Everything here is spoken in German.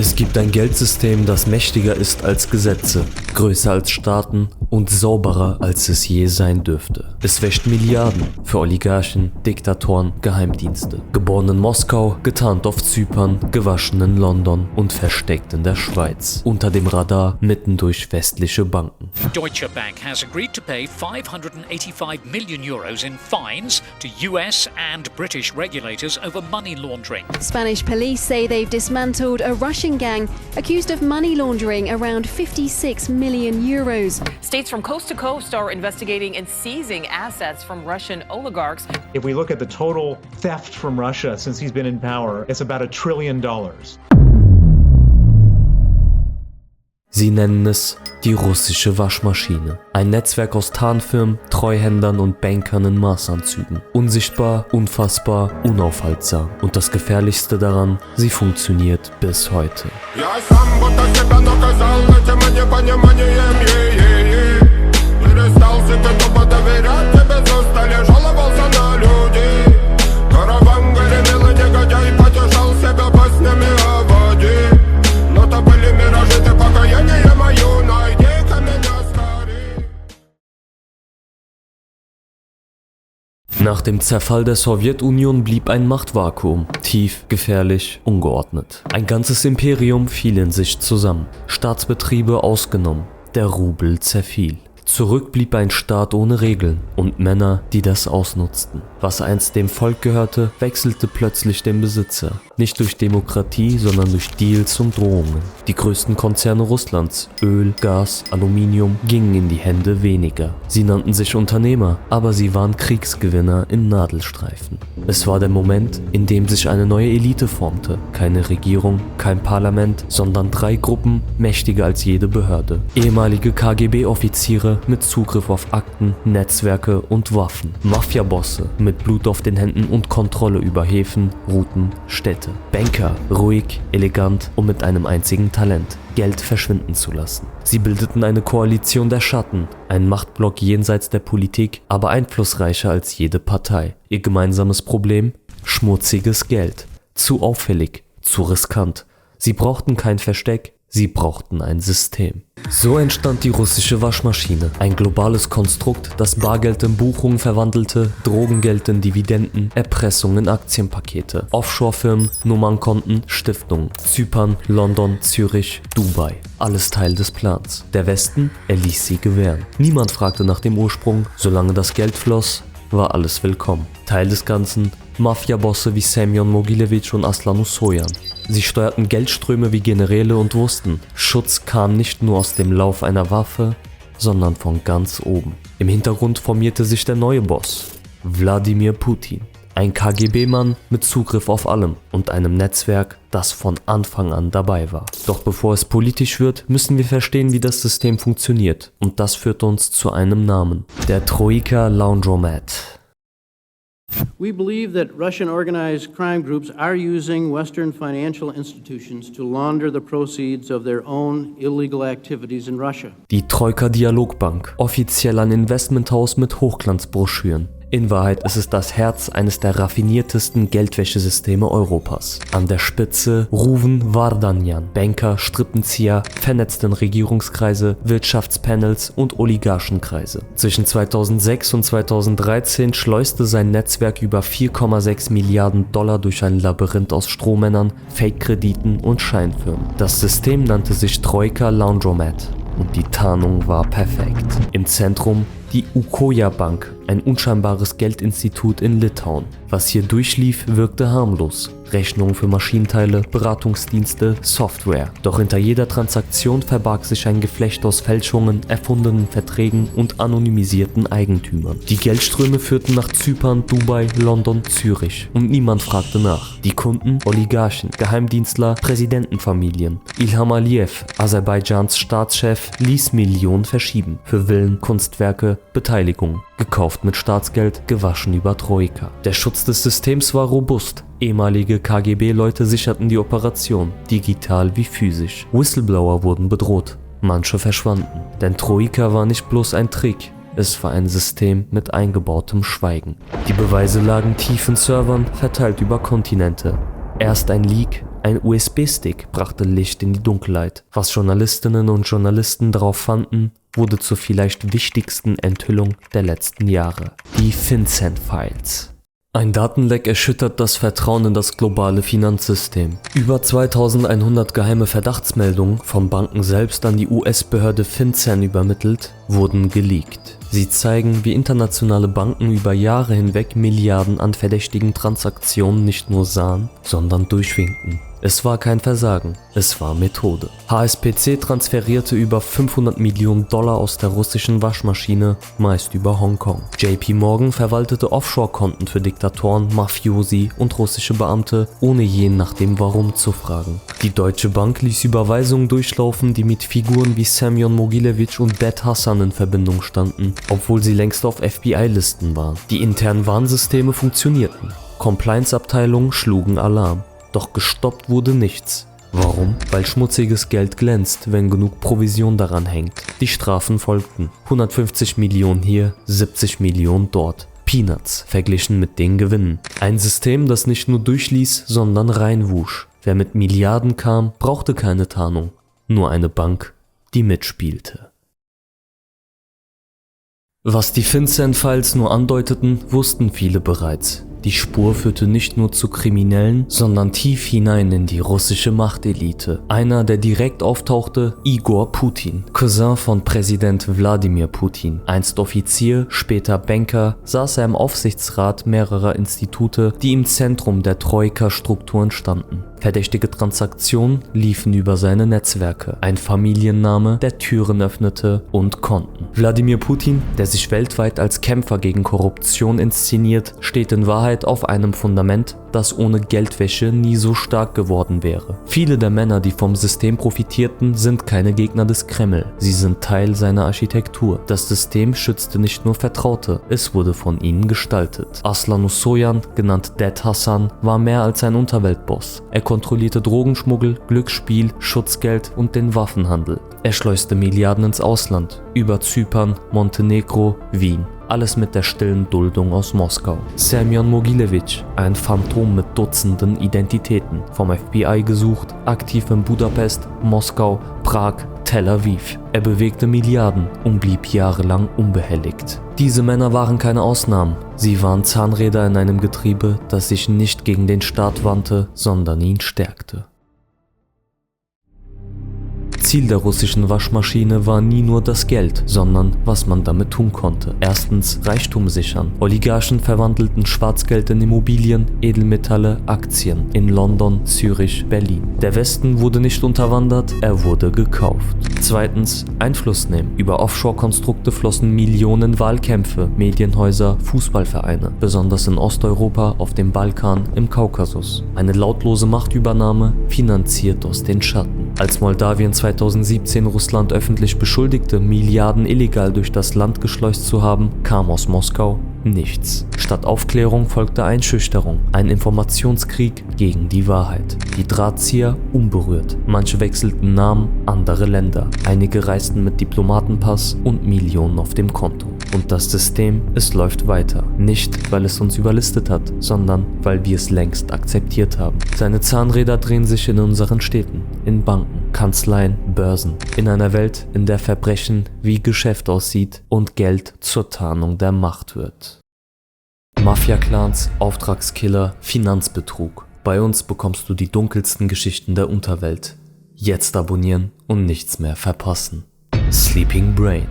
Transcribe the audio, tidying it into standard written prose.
Es gibt ein Geldsystem, das mächtiger ist als Gesetze, größer als Staaten und sauberer als es je sein dürfte. Es wäscht Milliarden für Oligarchen, Diktatoren, Geheimdienste. Geboren in Moskau, getarnt auf Zypern, gewaschen in London und versteckt in der Schweiz. Unter dem Radar mitten durch westliche Banken. Deutsche Bank has agreed to pay 585 million euros in fines to US and British regulators over money laundering. Spanish police say they've dismantled a Russian gang accused of money laundering around 56 million euros. States from coast to coast are investigating and seizing assets from Russian oligarchs. If we look at the total theft from Russia since he's been in power, it's about $1 trillion. Sie nennen es die russische Waschmaschine. Ein Netzwerk aus Tarnfirmen, Treuhändern und Bankern in Maßanzügen. Unsichtbar, unfassbar, unaufhaltsam. Und das Gefährlichste daran, sie funktioniert bis heute. Nach dem Zerfall der Sowjetunion blieb ein Machtvakuum, tief, gefährlich, ungeordnet. Ein ganzes Imperium fiel in sich zusammen, Staatsbetriebe ausgenommen, der Rubel zerfiel. Zurück blieb ein Staat ohne Regeln und Männer, die das ausnutzten. Was einst dem Volk gehörte, wechselte plötzlich den Besitzer. Nicht durch Demokratie, sondern durch Deals und Drohungen. Die größten Konzerne Russlands, Öl, Gas, Aluminium, gingen in die Hände weniger. Sie nannten sich Unternehmer, aber sie waren Kriegsgewinner in Nadelstreifen. Es war der Moment, in dem sich eine neue Elite formte. Keine Regierung, kein Parlament, sondern 3 Gruppen, mächtiger als jede Behörde. Ehemalige KGB-Offiziere mit Zugriff auf Akten, Netzwerke und Waffen. Mafiabosse mit Blut auf den Händen und Kontrolle über Häfen, Routen, Städte. Banker, ruhig, elegant und mit einem einzigen Talent: Geld verschwinden zu lassen. Sie bildeten eine Koalition der Schatten, einen Machtblock jenseits der Politik, aber einflussreicher als jede Partei. Ihr gemeinsames Problem? Schmutziges Geld. Zu auffällig, zu riskant. Sie brauchten kein Versteck, sie brauchten ein System. So entstand die russische Waschmaschine, ein globales Konstrukt, das Bargeld in Buchungen verwandelte, Drogengeld in Dividenden, Erpressung in Aktienpakete, Offshore-Firmen, Nummernkonten, Stiftungen, Zypern, London, Zürich, Dubai. Alles Teil des Plans. Der Westen, er ließ sie gewähren. Niemand fragte nach dem Ursprung, solange das Geld floss, war alles willkommen. Teil des Ganzen, Mafiabosse wie Semyon Mogilewitsch und Aslan Ussoyan. Sie steuerten Geldströme wie Generäle und wussten, Schutz kam nicht nur aus dem Lauf einer Waffe, sondern von ganz oben. Im Hintergrund formierte sich der neue Boss, Wladimir Putin. Ein KGB-Mann mit Zugriff auf allem und einem Netzwerk, das von Anfang an dabei war. Doch bevor es politisch wird, müssen wir verstehen, wie das System funktioniert. Und das führt uns zu einem Namen: der Troika Laundromat. We believe that Russian organized crime groups are using Western financial institutions to launder the proceeds of their own illegal activities in Russia. Die Troika Dialogbank, offiziell ein Investmenthaus mit Hochglanzbroschüren. In Wahrheit ist es das Herz eines der raffiniertesten Geldwäschesysteme Europas. An der Spitze Ruven Vardanyan, Banker, Strippenzieher, vernetzt in Regierungskreise, Wirtschaftspanels und Oligarchenkreise. Zwischen 2006 und 2013 schleuste sein Netzwerk über 4,6 Milliarden Dollar durch ein Labyrinth aus Strohmännern, Fake-Krediten und Scheinfirmen. Das System nannte sich Troika Laundromat. Und die Tarnung war perfekt. Im Zentrum die Ukoja Bank, ein unscheinbares Geldinstitut in Litauen. Was hier durchlief, wirkte harmlos. Rechnungen für Maschinenteile, Beratungsdienste, Software. Doch hinter jeder Transaktion verbarg sich ein Geflecht aus Fälschungen, erfundenen Verträgen und anonymisierten Eigentümern. Die Geldströme führten nach Zypern, Dubai, London, Zürich. Und niemand fragte nach. Die Kunden? Oligarchen, Geheimdienstler, Präsidentenfamilien. Ilham Aliyev, Aserbaidschans Staatschef, ließ Millionen verschieben. Für Villen, Kunstwerke, Beteiligung. Gekauft mit Staatsgeld, gewaschen über Troika. Der Schutz des Systems war robust. Ehemalige KGB-Leute sicherten die Operation, digital wie physisch. Whistleblower wurden bedroht, manche verschwanden. Denn Troika war nicht bloß ein Trick, es war ein System mit eingebautem Schweigen. Die Beweise lagen tief in Servern, verteilt über Kontinente. Erst ein Leak, Ein USB-Stick brachte Licht in die Dunkelheit. Was Journalistinnen und Journalisten darauf fanden, wurde zur vielleicht wichtigsten Enthüllung der letzten Jahre. Die FinCEN-Files. Ein Datenleck erschüttert das Vertrauen in das globale Finanzsystem. Über 2100 geheime Verdachtsmeldungen, von Banken selbst an die US-Behörde FinCEN übermittelt, wurden geleakt. Sie zeigen, wie internationale Banken über Jahre hinweg Milliarden an verdächtigen Transaktionen nicht nur sahen, sondern durchwinkten. Es war kein Versagen, es war Methode. HSBC transferierte über 500 Millionen Dollar aus der russischen Waschmaschine, meist über Hongkong. JP Morgan verwaltete Offshore-Konten für Diktatoren, Mafiosi und russische Beamte, ohne je nach dem Warum zu fragen. Die Deutsche Bank ließ Überweisungen durchlaufen, die mit Figuren wie Semyon Mogilewitsch und Ded Hassan in Verbindung standen, obwohl sie längst auf FBI-Listen waren. Die internen Warnsysteme funktionierten. Compliance-Abteilungen schlugen Alarm. Doch gestoppt wurde nichts. Warum? Weil schmutziges Geld glänzt, wenn genug Provision daran hängt. Die Strafen folgten. 150 Millionen hier, 70 Millionen dort. Peanuts verglichen mit den Gewinnen. Ein System, das nicht nur durchließ, sondern reinwusch. Wer mit Milliarden kam, brauchte keine Tarnung. Nur eine Bank, die mitspielte. Was die FinCEN-Files nur andeuteten, wussten viele bereits. Die Spur führte nicht nur zu Kriminellen, sondern tief hinein in die russische Machtelite. Einer, der direkt auftauchte, Igor Putin, Cousin von Präsident Wladimir Putin. Einst Offizier, später Banker, saß er im Aufsichtsrat mehrerer Institute, die im Zentrum der Troika-Strukturen standen. Verdächtige Transaktionen liefen über seine Netzwerke. Ein Familienname, der Türen öffnete und Konten. Wladimir Putin, der sich weltweit als Kämpfer gegen Korruption inszeniert, steht in Wahrheit auf einem Fundament, das ohne Geldwäsche nie so stark geworden wäre. Viele der Männer, die vom System profitierten, sind keine Gegner des Kreml. Sie sind Teil seiner Architektur. Das System schützte nicht nur Vertraute, es wurde von ihnen gestaltet. Aslan Ussoyan, genannt Ded Hassan, war mehr als ein Unterweltboss. Er kontrollierte Drogenschmuggel, Glücksspiel, Schutzgeld und den Waffenhandel. Er schleuste Milliarden ins Ausland, über Zypern, Montenegro, Wien. Alles mit der stillen Duldung aus Moskau. Semyon Mogilewitsch, ein Phantom mit Dutzenden Identitäten, vom FBI gesucht, aktiv in Budapest, Moskau, Prag, Tel Aviv. Er bewegte Milliarden und blieb jahrelang unbehelligt. Diese Männer waren keine Ausnahmen. Sie waren Zahnräder in einem Getriebe, das sich nicht gegen den Staat wandte, sondern ihn stärkte. Ziel der russischen Waschmaschine war nie nur das Geld, sondern was man damit tun konnte. Erstens Reichtum sichern. Oligarchen verwandelten Schwarzgeld in Immobilien, Edelmetalle, Aktien in London, Zürich, Berlin. Der Westen wurde nicht unterwandert, er wurde gekauft. Zweitens Einfluss nehmen. Über Offshore-Konstrukte flossen Millionen in Wahlkämpfe, Medienhäuser, Fußballvereine, besonders in Osteuropa, auf dem Balkan, im Kaukasus. Eine lautlose Machtübernahme, finanziert aus den Schatten. Als Moldawien 2017 Russland öffentlich beschuldigte, Milliarden illegal durch das Land geschleust zu haben, kam aus Moskau nichts. Statt Aufklärung folgte Einschüchterung, ein Informationskrieg gegen die Wahrheit. Die Drahtzieher unberührt. Manche wechselten Namen, andere Länder. Einige reisten mit Diplomatenpass und Millionen auf dem Konto. Und das System, es läuft weiter. Nicht, weil es uns überlistet hat, sondern weil wir es längst akzeptiert haben. Seine Zahnräder drehen sich in unseren Städten, in Banken, Kanzleien, Börsen. In einer Welt, in der Verbrechen wie Geschäft aussieht und Geld zur Tarnung der Macht wird. Mafia-Clans, Auftragskiller, Finanzbetrug. Bei uns bekommst du die dunkelsten Geschichten der Unterwelt. Jetzt abonnieren und nichts mehr verpassen. Sleeping Brain.